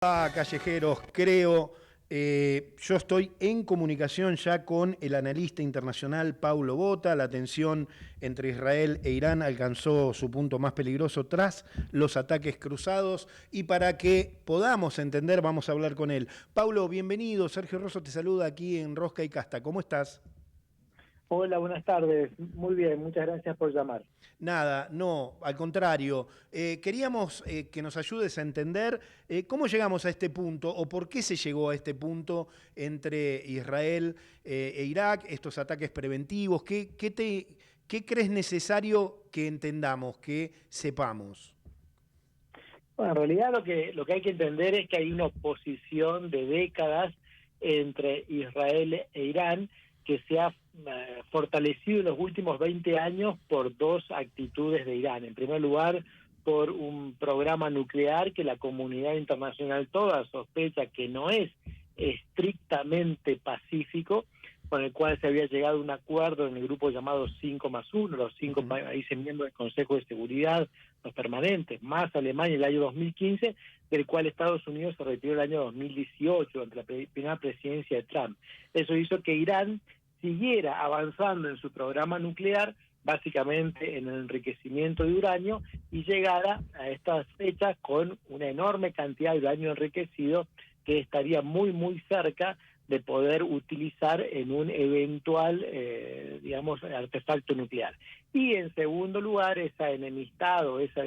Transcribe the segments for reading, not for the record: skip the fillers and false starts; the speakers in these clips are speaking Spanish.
Callejeros, creo. Yo estoy en comunicación ya con el analista internacional Paulo Botta. La tensión entre Israel e Irán alcanzó su punto más peligroso tras los ataques cruzados, y para que podamos entender vamos a hablar con él. Paulo, bienvenido. Sergio Rosso te saluda aquí en Rosca y Casta. ¿Cómo estás? Hola, buenas tardes. Muy bien, muchas gracias por llamar. Nada, no, al contrario. Queríamos que nos ayudes a entender cómo llegamos a este punto o por qué se llegó a este punto entre Israel e Irak, estos ataques preventivos. ¿Qué crees necesario que entendamos, que sepamos? Bueno, en realidad lo que hay que entender es que hay una oposición de décadas entre Israel e Irán que se ha fortalecido en los últimos 20 años por dos actitudes de Irán. En primer lugar, por un programa nuclear que la comunidad internacional toda sospecha que no es estrictamente pacífico, con el cual se había llegado a un acuerdo en el grupo llamado 5+1, los cinco países miembros del Consejo de Seguridad, los permanentes, más Alemania en el año 2015, del cual Estados Unidos se retiró el año 2018, durante la primera presidencia de Trump. Eso hizo que Irán siguiera avanzando en su programa nuclear, básicamente en el enriquecimiento de uranio, y llegara a estas fechas con una enorme cantidad de uranio enriquecido que estaría muy, muy cerca de poder utilizar en un eventual, artefacto nuclear. Y en segundo lugar, esa enemistad o esa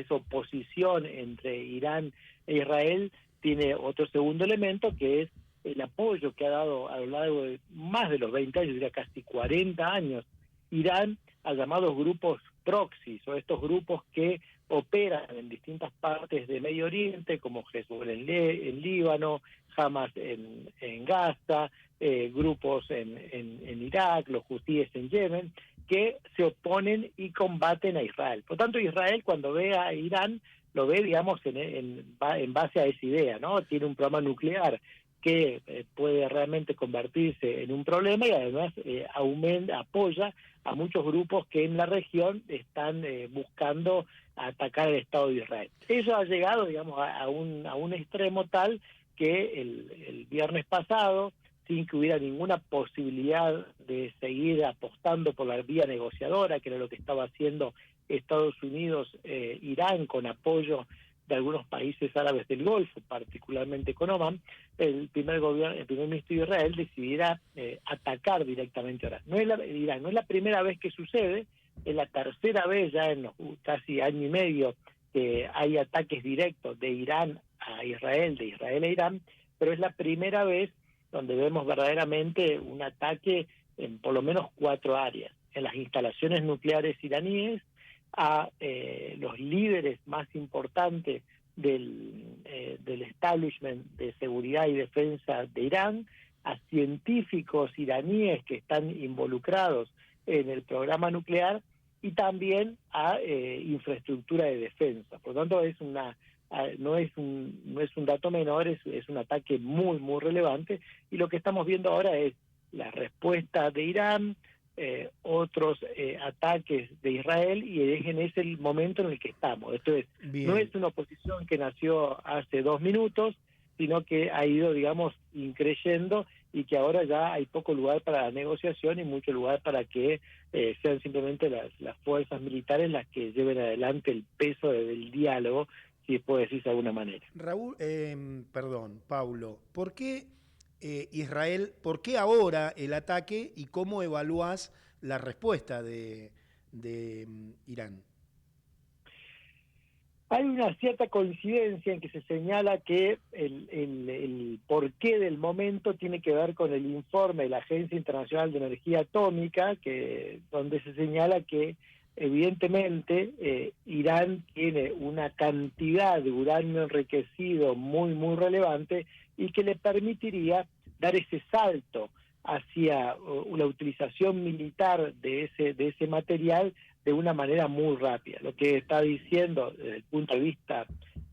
oposición entre Irán e Israel tiene otro segundo elemento, que es el apoyo que ha dado a lo largo de más de los 20 años, diría casi 40 años, Irán a llamados grupos proxies, o estos grupos que operan en distintas partes de Medio Oriente, como Hezbollah en Líbano, Hamas en Gaza, grupos en Irak, los hutíes en Yemen, que se oponen y combaten a Israel. Por tanto, Israel, cuando ve a Irán, lo ve, en base a esa idea, ¿no? Tiene un programa nuclear que puede realmente convertirse en un problema, y además apoya a muchos grupos que en la región están buscando atacar el Estado de Israel. Eso ha llegado, a un extremo tal que el viernes pasado, sin que hubiera ninguna posibilidad de seguir apostando por la vía negociadora, que era lo que estaba haciendo Estados Unidos, Irán, con apoyo de algunos países árabes del Golfo, particularmente con Oman, el primer ministro de Israel decidirá atacar directamente a Irán. No es la primera vez que sucede, es la tercera vez ya en los casi año y medio que hay ataques directos de Irán a Israel, de Israel a Irán, pero es la primera vez donde vemos verdaderamente un ataque en por lo menos 4 áreas: en las instalaciones nucleares iraníes, a los líderes más importantes del establishment de seguridad y defensa de Irán, a científicos iraníes que están involucrados en el programa nuclear, y también a infraestructura de defensa. Por lo tanto, no es un dato menor, es un ataque muy, muy relevante, y lo que estamos viendo ahora es la respuesta de Irán, otros ataques de Israel, y es el momento en el que estamos. Esto no Bien. es una oposición que nació hace 2 minutos, sino que ha ido, increyendo, y que ahora ya hay poco lugar para la negociación y mucho lugar para que sean simplemente las fuerzas militares las que lleven adelante el peso del diálogo, si puede decirse de alguna manera. Paulo, ¿por qué por qué ahora el ataque y cómo evaluás la respuesta de Irán? Hay una cierta coincidencia en que se señala que el porqué del momento tiene que ver con el informe de la Agencia Internacional de Energía Atómica, donde se señala que evidentemente Irán tiene una cantidad de uranio enriquecido muy, muy relevante, y que le permitiría dar ese salto hacia la utilización militar de ese material de una manera muy rápida. Lo que está diciendo desde el punto de vista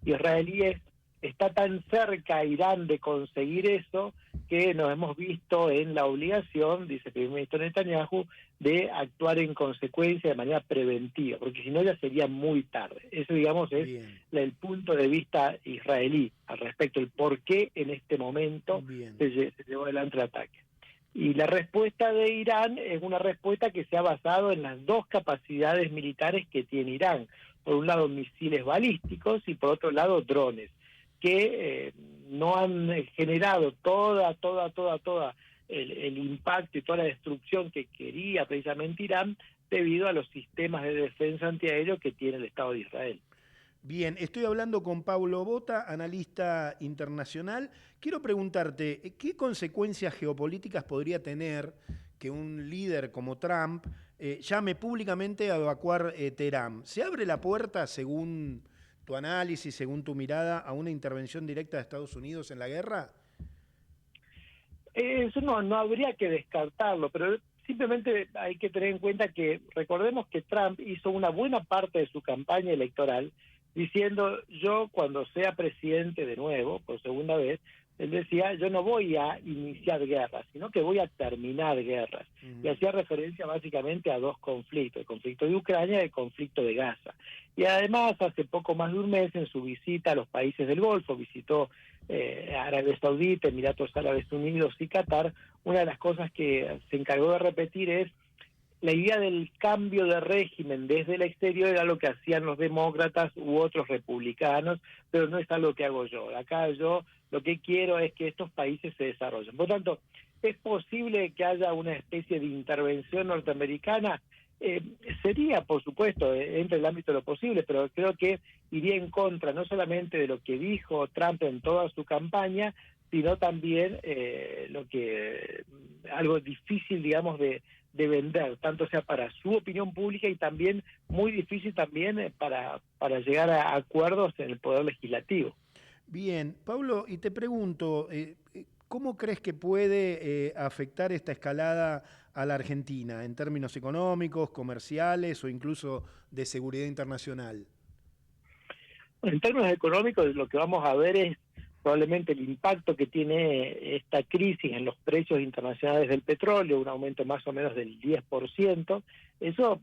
israelí es: está tan cerca Irán de conseguir eso que nos hemos visto en la obligación, dice el primer ministro Netanyahu, de actuar en consecuencia de manera preventiva, porque si no ya sería muy tarde. Eso, digamos, es el punto de vista israelí al respecto, el por qué en este momento se llevó adelante el ataque. Y la respuesta de Irán es una respuesta que se ha basado en las dos capacidades militares que tiene Irán. Por un lado, misiles balísticos y por otro lado, drones, que no han generado toda el impacto y toda la destrucción que quería precisamente Irán debido a los sistemas de defensa antiaéreo que tiene el Estado de Israel. Bien, estoy hablando con Paulo Bota, analista internacional. Quiero preguntarte, ¿qué consecuencias geopolíticas podría tener que un líder como Trump llame públicamente a evacuar Teherán? ¿Se abre la puerta, según tu análisis, según tu mirada, a una intervención directa de Estados Unidos en la guerra? Eso no habría que descartarlo, pero simplemente hay que tener en cuenta que recordemos que Trump hizo una buena parte de su campaña electoral diciendo: yo cuando sea presidente de nuevo, por segunda vez, él decía: yo no voy a iniciar guerras, sino que voy a terminar guerras. Y hacía referencia básicamente a dos conflictos: el conflicto de Ucrania y el conflicto de Gaza. Y además, hace poco más de un mes, en su visita a los países del Golfo, visitó Arabia Saudita, Emiratos Árabes Unidos y Qatar. Una de las cosas que se encargó de repetir es la idea del cambio de régimen desde el exterior. Era lo que hacían los demócratas u otros republicanos, pero no es algo que hago yo. Acá yo lo que quiero es que estos países se desarrollen. Por tanto, ¿es posible que haya una especie de intervención norteamericana? Sería, por supuesto, entre el ámbito de lo posible, pero creo que iría en contra no solamente de lo que dijo Trump en toda su campaña, sino también algo difícil, digamos, de vender, tanto sea para su opinión pública y también muy difícil también para llegar a acuerdos en el Poder Legislativo. Bien, Pablo, y te pregunto, ¿cómo crees que puede afectar esta escalada a la Argentina en términos económicos, comerciales o incluso de seguridad internacional? En términos económicos, lo que vamos a ver es probablemente el impacto que tiene esta crisis en los precios internacionales del petróleo, un aumento más o menos del 10%. Eso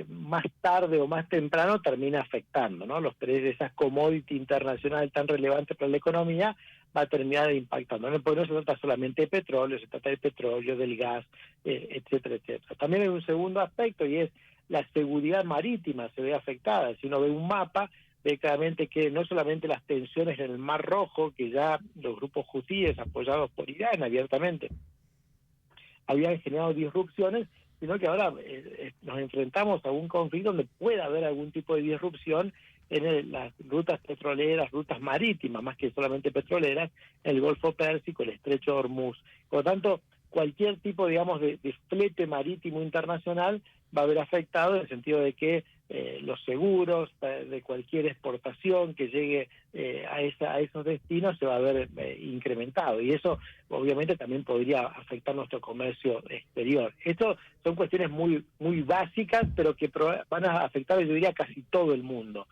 más tarde o más temprano termina afectando, ¿no? Los precios de esas commodities internacionales tan relevantes para la economía va a terminar impactando. No, porque no se trata solamente de petróleo, se trata del petróleo, del gas, etcétera, etcétera. También hay un segundo aspecto y es la seguridad marítima se ve afectada. Si uno ve un mapa, ve claramente que no solamente las tensiones en el Mar Rojo, que ya los grupos hutíes apoyados por Irán abiertamente habían generado disrupciones, sino que ahora nos enfrentamos a un conflicto donde puede haber algún tipo de disrupción en las rutas petroleras, rutas marítimas, más que solamente petroleras, el Golfo Pérsico, el Estrecho de Hormuz. Por lo tanto, cualquier tipo, digamos, de flete marítimo internacional va a haber afectado, en el sentido de que los seguros de cualquier exportación que llegue a esos destinos se va a ver incrementado, y eso obviamente también podría afectar nuestro comercio exterior. Esto son cuestiones muy básicas, pero que van a afectar, yo diría, casi todo el mundo.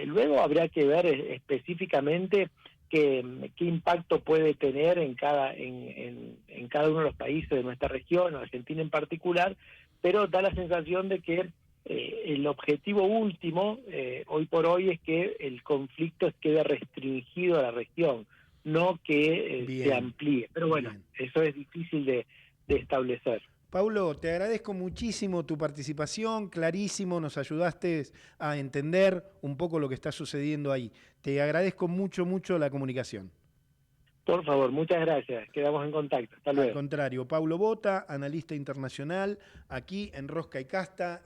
Luego habría que ver específicamente qué impacto puede tener en cada uno de los países de nuestra región, Argentina en particular, pero da la sensación de que el objetivo último hoy por hoy es que el conflicto quede restringido a la región, no que se amplíe. Pero bueno, eso es difícil de establecer. Paulo, te agradezco muchísimo tu participación, clarísimo, nos ayudaste a entender un poco lo que está sucediendo ahí. Te agradezco mucho la comunicación. Por favor, muchas gracias. Quedamos en contacto. Hasta luego. Al contrario, Paulo Bota, analista internacional, aquí en Rosca y Casta.